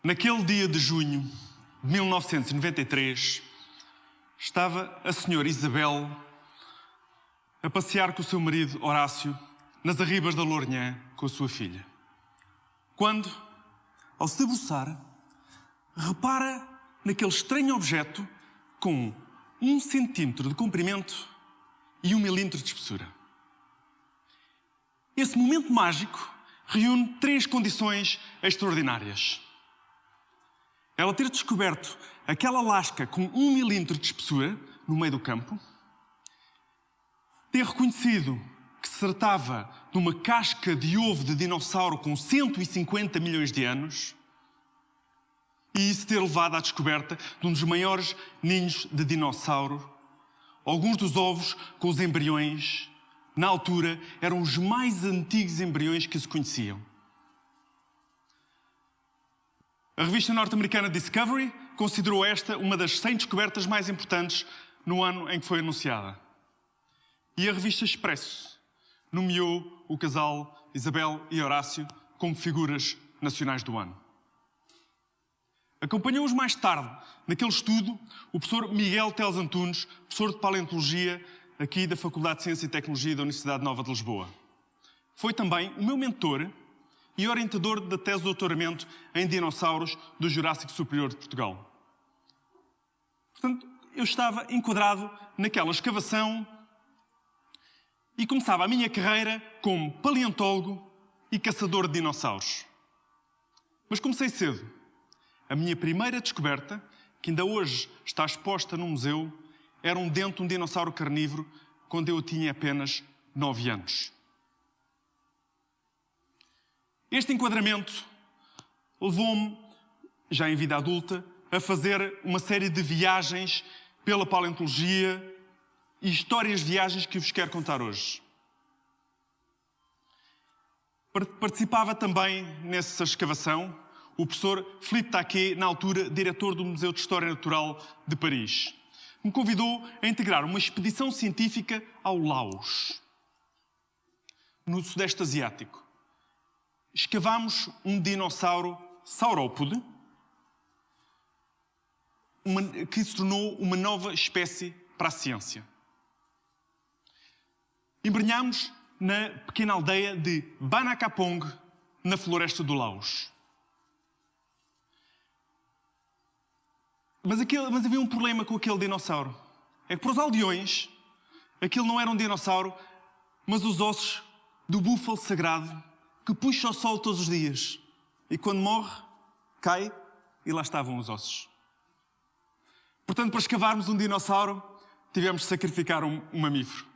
Naquele dia de junho de 1993, estava a senhora Isabel a passear com o seu marido Horácio nas arribas da Lourinhã com a sua filha. Quando, ao se debruçar, repara naquele estranho objeto com 1 centímetro de comprimento e 1 milímetro de espessura. Esse momento mágico reúne 3 condições extraordinárias. Ela ter descoberto aquela lasca com 1 milímetro de espessura no meio do campo, ter reconhecido que se tratava de uma casca de ovo de dinossauro com 150 milhões de anos e isso ter levado à descoberta de um dos maiores ninhos de dinossauro. Alguns dos ovos com os embriões, na altura, eram os mais antigos embriões que se conheciam. A revista norte-americana Discovery considerou esta uma das 100 descobertas mais importantes no ano em que foi anunciada. E a revista Expresso nomeou o casal Isabel e Horácio como figuras nacionais do ano. Acompanhou-os mais tarde, naquele estudo, o professor Miguel Teles Antunes, professor de Paleontologia aqui da Faculdade de Ciência e Tecnologia da Universidade Nova de Lisboa. Foi também o meu mentor e orientador da tese de doutoramento em dinossauros do Jurássico Superior de Portugal. Portanto, eu estava enquadrado naquela escavação e começava a minha carreira como paleontólogo e caçador de dinossauros. Mas comecei cedo. A minha primeira descoberta, que ainda hoje está exposta num museu, era um dente de um dinossauro carnívoro quando eu tinha apenas 9 anos. Este enquadramento levou-me, já em vida adulta, a fazer uma série de viagens pela paleontologia e histórias de viagens que vos quero contar hoje. Participava também nessa escavação o professor Philippe Taquet, na altura diretor do Museu de História Natural de Paris. Me convidou a integrar uma expedição científica ao Laos, no Sudeste Asiático. Escavámos um dinossauro saurópode que se tornou uma nova espécie para a ciência. Embrenhámos na pequena aldeia de Banakapong, na floresta do Laos. Mas havia um problema com aquele dinossauro. É que para os aldeões, aquilo não era um dinossauro, mas os ossos do búfalo sagrado que puxa o sol todos os dias. E quando morre, cai e lá estavam os ossos. Portanto, para escavarmos um dinossauro, tivemos de sacrificar um mamífero.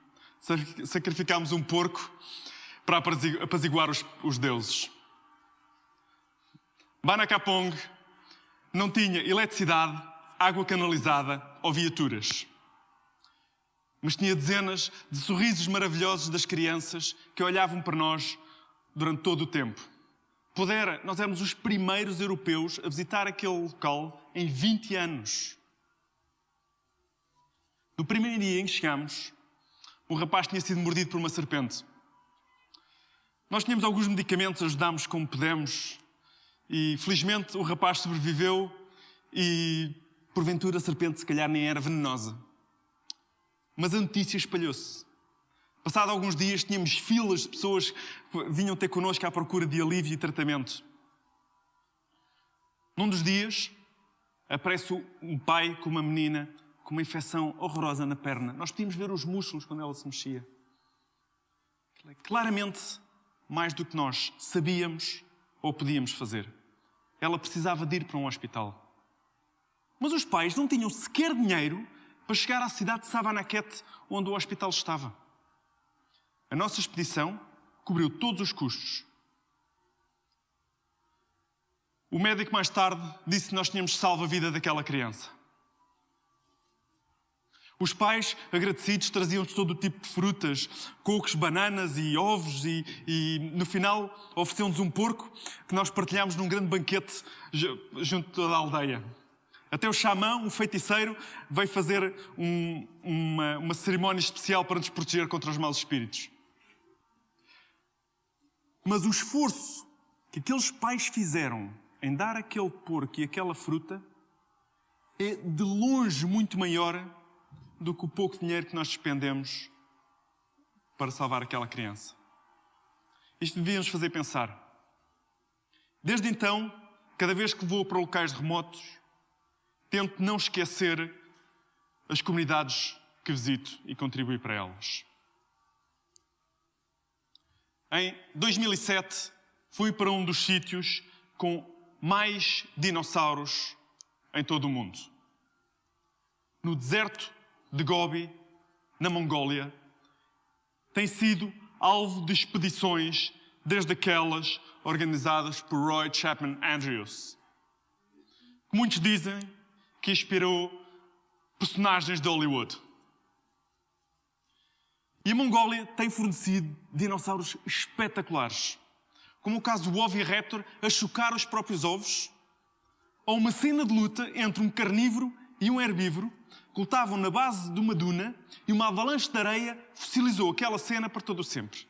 Sacrificámos um porco para apaziguar os deuses. Banakapong não tinha eletricidade, água canalizada ou viaturas. Mas tinha dezenas de sorrisos maravilhosos das crianças que olhavam para nós durante todo o tempo. Nós éramos os primeiros europeus a visitar aquele local em 20 anos. No primeiro dia em que chegámos, um rapaz tinha sido mordido por uma serpente. Nós tínhamos alguns medicamentos, ajudámos como pudemos e felizmente o rapaz sobreviveu e porventura a serpente se calhar nem era venenosa. Mas a notícia espalhou-se. Passado alguns dias tínhamos filas de pessoas que vinham ter connosco à procura de alívio e tratamento. Num dos dias aparece um pai com uma menina com uma infecção horrorosa na perna. Nós podíamos ver os músculos quando ela se mexia. Claramente mais do que nós sabíamos ou podíamos fazer. Ela precisava de ir para um hospital. Mas os pais não tinham sequer dinheiro para chegar à cidade de Savanaket, onde o hospital estava. A nossa expedição cobriu todos os custos. O médico mais tarde disse que nós tínhamos salvo a vida daquela criança. Os pais, agradecidos, traziam-nos todo o tipo de frutas, cocos, bananas e ovos e no final ofereciam-nos um porco que nós partilhámos num grande banquete junto a toda a aldeia. Até o xamã, um feiticeiro, veio fazer uma cerimónia especial para nos proteger contra os maus espíritos. Mas o esforço que aqueles pais fizeram em dar aquele porco e aquela fruta é de longe muito maior do que o pouco dinheiro que nós despendemos para salvar aquela criança. Isto devia nos fazer pensar. Desde então, cada vez que vou para locais remotos, tento não esquecer as comunidades que visito e contribuir para elas. Em 2007, fui para um dos sítios com mais dinossauros em todo o mundo. No deserto de Gobi, na Mongólia, tem sido alvo de expedições desde aquelas organizadas por Roy Chapman Andrews, que muitos dizem que inspirou personagens de Hollywood. E a Mongólia tem fornecido dinossauros espetaculares, como o caso do Oviraptor a chocar os próprios ovos, ou uma cena de luta entre um carnívoro e um herbívoro que lutavam na base de uma duna e uma avalanche de areia fossilizou aquela cena para todo o sempre.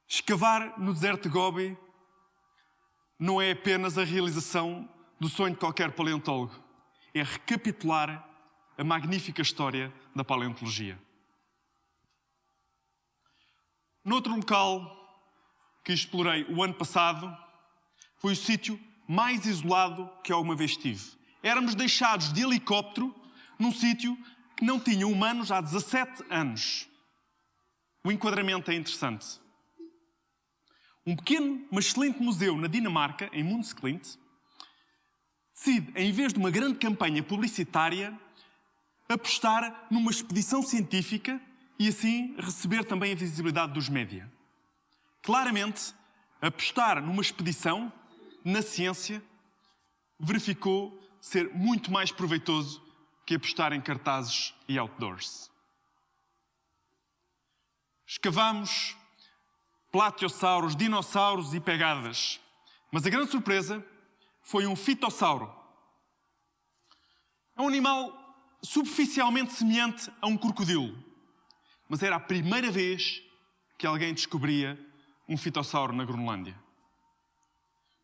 Escavar no deserto de Gobi não é apenas a realização do sonho de qualquer paleontólogo, é recapitular a magnífica história da paleontologia. Noutro local que explorei o ano passado, foi o sítio mais isolado que alguma vez estive. Éramos deixados de helicóptero num sítio que não tinha humanos há 17 anos. O enquadramento é interessante. Um pequeno, mas excelente museu na Dinamarca, em Mundsklint, decide, em vez de uma grande campanha publicitária, apostar numa expedição científica e assim receber também a visibilidade dos média. Claramente, apostar numa expedição na ciência verificou ser muito mais proveitoso que apostar em cartazes e outdoors. Escavamos platiosauros, dinossauros e pegadas, mas a grande surpresa foi um fitossauro. É um animal superficialmente semelhante a um crocodilo, mas era a primeira vez que alguém descobria um fitossauro na Groenlândia.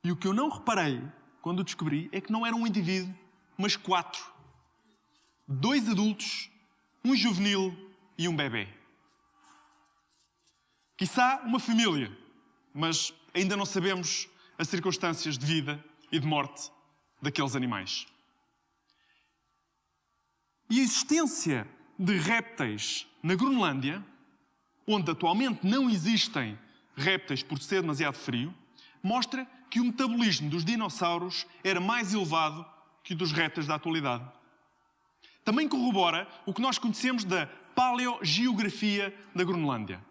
E o que eu não reparei quando o descobri é que não era um indivíduo, mas 4. 2 adultos, um juvenil e um bebê. Quiçá uma família, mas ainda não sabemos as circunstâncias de vida e de morte daqueles animais. E a existência de répteis na Groenlândia, onde atualmente não existem répteis por ser demasiado frio, mostra que o metabolismo dos dinossauros era mais elevado que o dos répteis da atualidade. Também corrobora o que nós conhecemos da paleogeografia da Groenlândia.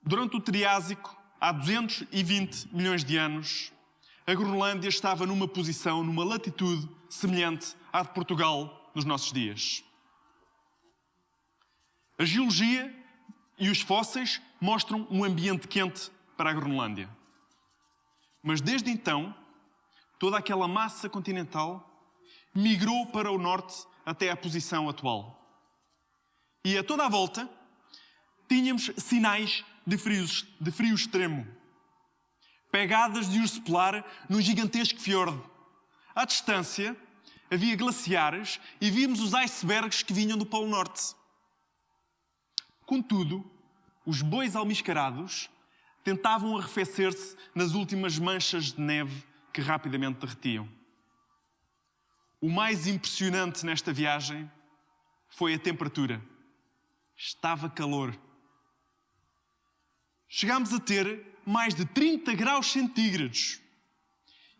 Durante o Triásico, há 220 milhões de anos, a Groenlândia estava numa posição, numa latitude semelhante à de Portugal nos nossos dias. A geologia e os fósseis mostram um ambiente quente para a Groenlândia. Mas desde então, toda aquela massa continental migrou para o norte até à posição atual. E a toda a volta, tínhamos sinais de frio extremo. Pegadas de urso polar num gigantesco fiordo. À distância, havia glaciares e víamos os icebergs que vinham do Polo Norte. Contudo, os bois almiscarados tentavam arrefecer-se nas últimas manchas de neve que rapidamente derretiam. O mais impressionante nesta viagem foi a temperatura. Estava calor. Chegámos a ter mais de 30 graus centígrados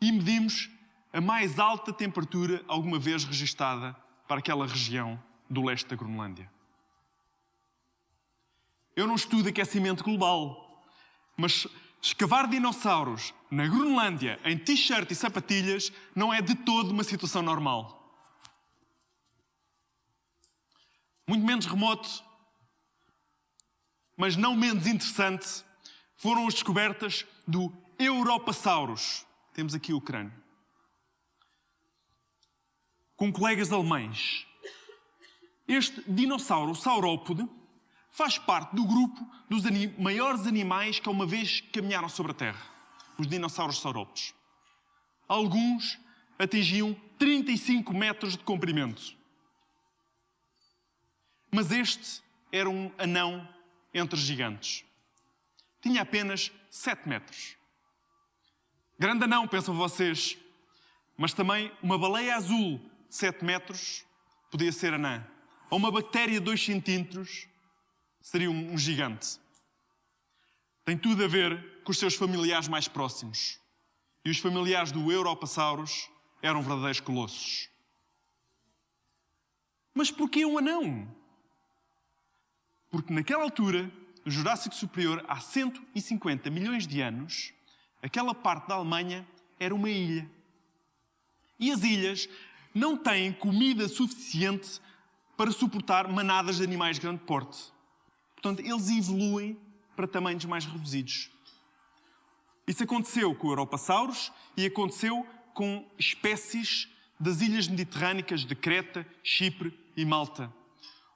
e medimos a mais alta temperatura alguma vez registada para aquela região do leste da Groenlândia. Eu não estudo aquecimento global, mas escavar dinossauros na Groenlândia em t-shirt e sapatilhas não é de todo uma situação normal. Muito menos remoto, mas não menos interessante, foram as descobertas do Europasaurus. Temos aqui o crânio. Com colegas alemães. Este dinossauro, o saurópode, faz parte do grupo dos maiores animais que uma vez caminharam sobre a Terra. os dinossauros saurópodes. Alguns atingiam 35 metros de comprimento. Mas este era um anão entre gigantes. Tinha apenas 7 metros. Grande anão, pensam vocês, mas também uma baleia azul de 7 metros podia ser anã. Ou uma bactéria de 2 centímetros seria um gigante. Tem tudo a ver com os seus familiares mais próximos. E os familiares do Europasaurus eram verdadeiros colossos. Mas porquê um anão? Porque naquela altura, no Jurássico Superior, há 150 milhões de anos, aquela parte da Alemanha era uma ilha. E as ilhas não têm comida suficiente para suportar manadas de animais de grande porte. Portanto, eles evoluem para tamanhos mais reduzidos. Isso aconteceu com o Europasaurus e aconteceu com espécies das ilhas mediterrâneas de Creta, Chipre e Malta,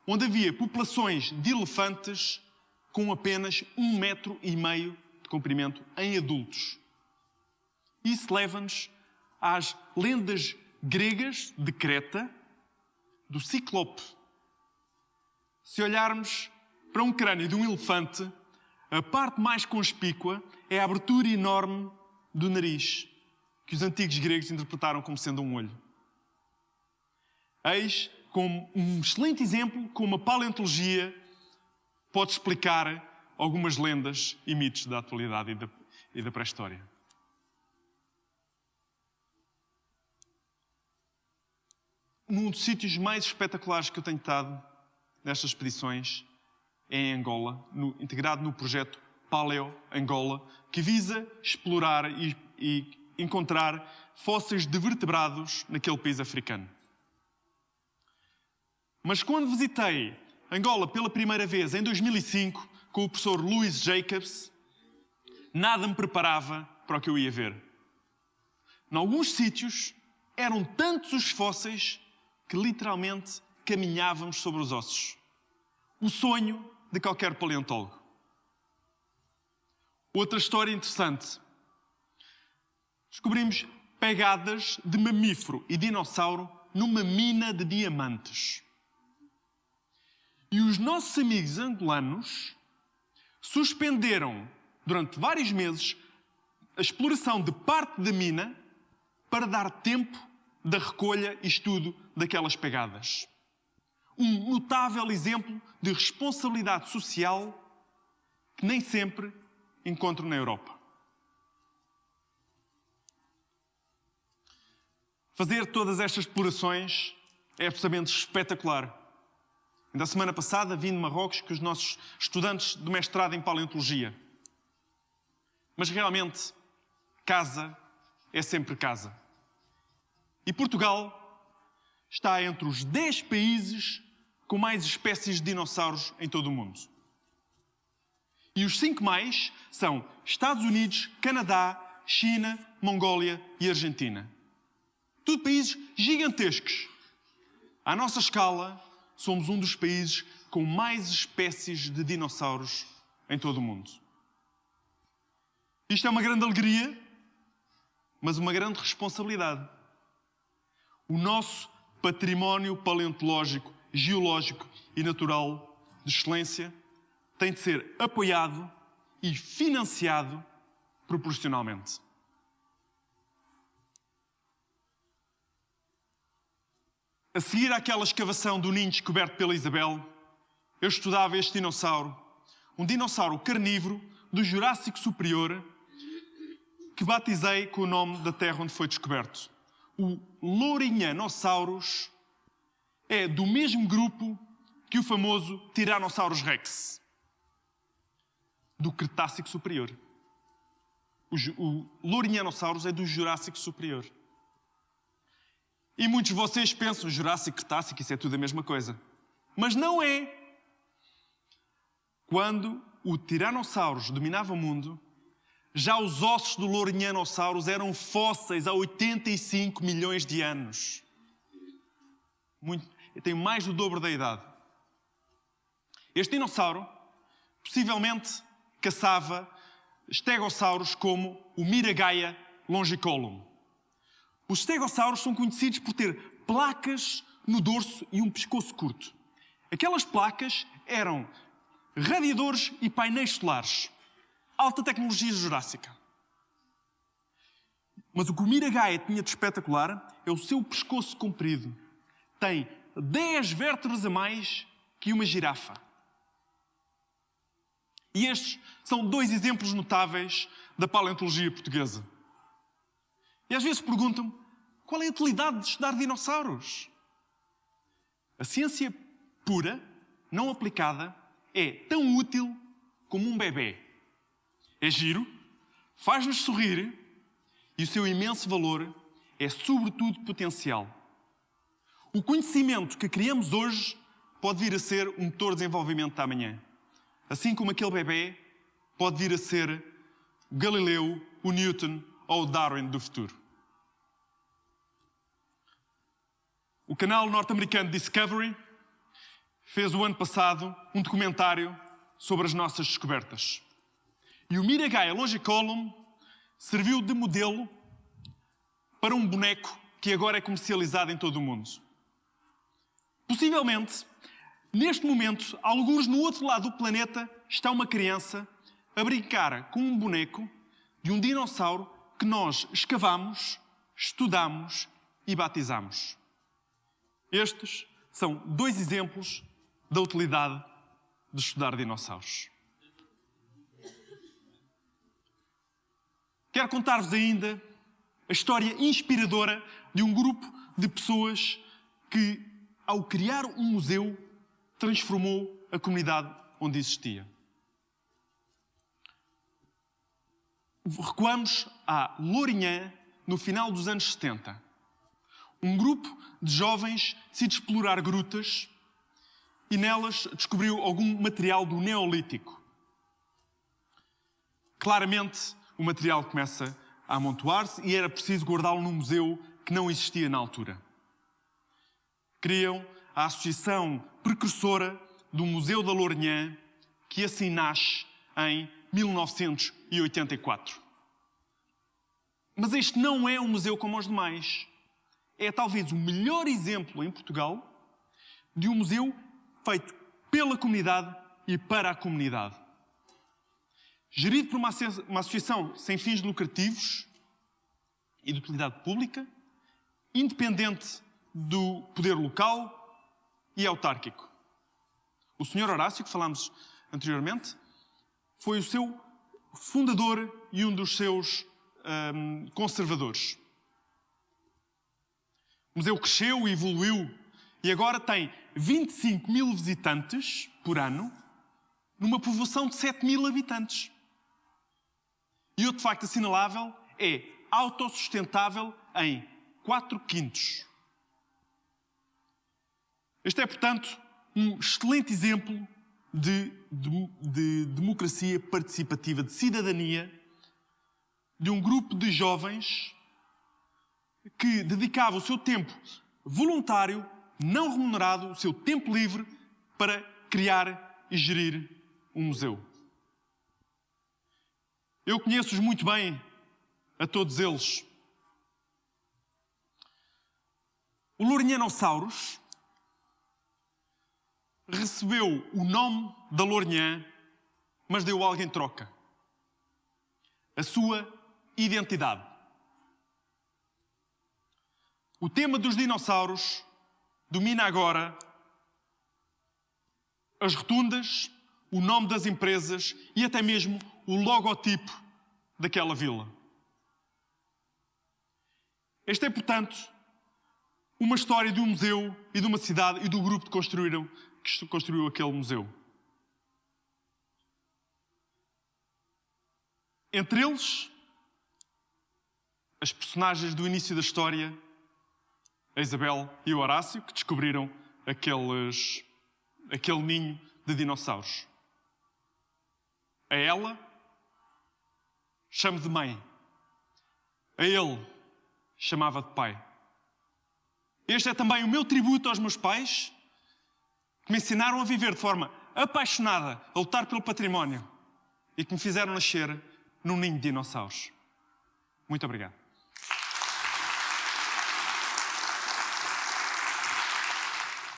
onde havia populações de elefantes com apenas 1,5 metro de comprimento em adultos. Isso leva-nos às lendas gregas de Creta, do Ciclope. Se olharmos para um crânio de um elefante, a parte mais conspícua é a abertura enorme do nariz, que os antigos gregos interpretaram como sendo um olho. Eis como um excelente exemplo como a paleontologia pode explicar algumas lendas e mitos da atualidade e da pré-história. Um dos sítios mais espetaculares que eu tenho estado nestas expedições é em Angola, integrado no projeto Paleo Angola, que visa explorar e encontrar fósseis de vertebrados naquele país africano. Mas quando visitei Angola pela primeira vez, em 2005, com o professor Louis Jacobs, nada me preparava para o que eu ia ver. Em alguns sítios, eram tantos os fósseis que literalmente caminhávamos sobre os ossos. O sonho de qualquer paleontólogo. Outra história interessante. Descobrimos pegadas de mamífero e dinossauro numa mina de diamantes. E os nossos amigos angolanos suspenderam durante vários meses a exploração de parte da mina para dar tempo da recolha e estudo daquelas pegadas. Um notável exemplo de responsabilidade social que nem sempre encontro na Europa. Fazer todas estas explorações é absolutamente espetacular. Ainda a semana passada vim de Marrocos com os nossos estudantes de mestrado em paleontologia. Mas realmente, casa é sempre casa. E Portugal está entre os 10 países com mais espécies de dinossauros em todo o mundo. E os 5 mais são Estados Unidos, Canadá, China, Mongólia e Argentina. Tudo países gigantescos. À nossa escala, somos um dos países com mais espécies de dinossauros em todo o mundo. Isto é uma grande alegria, mas uma grande responsabilidade. O nosso património paleontológico, geológico e natural de excelência tem de ser apoiado e financiado proporcionalmente. A seguir àquela escavação do ninho descoberto pela Isabel, eu estudava este dinossauro, um dinossauro carnívoro do Jurássico Superior, que batizei com o nome da terra onde foi descoberto. O Lourinhanosaurus é do mesmo grupo que o famoso Tyrannosaurus Rex, do Cretácico Superior. O Lourinhanosaurus é do Jurássico Superior. E muitos de vocês pensam, Jurássico, Cretácico, isso é tudo a mesma coisa. Mas não é. Quando o Tyrannosaurus dominava o mundo, já os ossos do Lourinhanosaurus eram fósseis há 85 milhões de anos. Tem mais do dobro da idade. Este dinossauro possivelmente caçava stegossauros como o Miragaia longicolum. Os stegossauros são conhecidos por ter placas no dorso e um pescoço curto. Aquelas placas eram radiadores e painéis solares. Alta tecnologia jurássica. Mas o que o Miragaia tinha de espetacular é o seu pescoço comprido. Tem 10 vértebras a mais que uma girafa. E estes são 2 exemplos notáveis da paleontologia portuguesa. E às vezes perguntam-me, qual é a utilidade de estudar dinossauros? A ciência pura, não aplicada, é tão útil como um bebê. É giro, faz-nos sorrir e o seu imenso valor é, sobretudo, potencial. O conhecimento que criamos hoje pode vir a ser um motor de desenvolvimento da amanhã. Assim como aquele bebê pode vir a ser o Galileu, o Newton ou o Darwin do futuro. O canal norte-americano Discovery fez o ano passado um documentário sobre as nossas descobertas. E o Miragaia longicolum serviu de modelo para um boneco que agora é comercializado em todo o mundo. Possivelmente, neste momento, alguns no outro lado do planeta, está uma criança a brincar com um boneco de um dinossauro que nós escavamos, estudamos e batizamos. Estes são 2 exemplos da utilidade de estudar dinossauros. Quero contar-vos ainda a história inspiradora de um grupo de pessoas que, ao criar um museu, transformou a comunidade onde existia. Recuamos a Lourinhã, no final dos anos 70. Um grupo de jovens decide explorar grutas e nelas descobriu algum material do Neolítico. Claramente, o material começa a amontoar-se e era preciso guardá-lo num museu que não existia na altura. Criam a associação precursora do Museu da Lourinhã, que assim nasce em 1984. Mas este não é um museu como os demais. É talvez o melhor exemplo em Portugal de um museu feito pela comunidade e para a comunidade. Gerido por uma associação sem fins lucrativos e de utilidade pública, independente do poder local e autárquico. O Sr. Horácio, que falámos anteriormente, foi o seu fundador e um dos seus conservadores. O museu cresceu e evoluiu e agora tem 25 mil visitantes por ano numa povoação de 7 mil habitantes. E outro facto assinalável é autossustentável em 4/5. Este é, portanto, um excelente exemplo de democracia participativa, de cidadania, de um grupo de jovens que dedicava o seu tempo voluntário, não remunerado, o seu tempo livre, para criar e gerir um museu. Eu conheço-os muito bem, a todos eles. O Lourinhanossauros recebeu o nome da Lourinhã, mas deu algo em troca. A sua identidade. O tema dos dinossauros domina agora as rotundas, o nome das empresas e até mesmo o logotipo daquela vila. Esta é, portanto, uma história de um museu e de uma cidade e do grupo que construiu aquele museu. Entre eles, as personagens do início da história, a Isabel e o Horácio, que descobriram aquele ninho de dinossauros. A ela, chamo de mãe. A ele, chamava de pai. Este é também o meu tributo aos meus pais, que me ensinaram a viver de forma apaixonada, a lutar pelo património e que me fizeram nascer num ninho de dinossauros. Muito obrigado.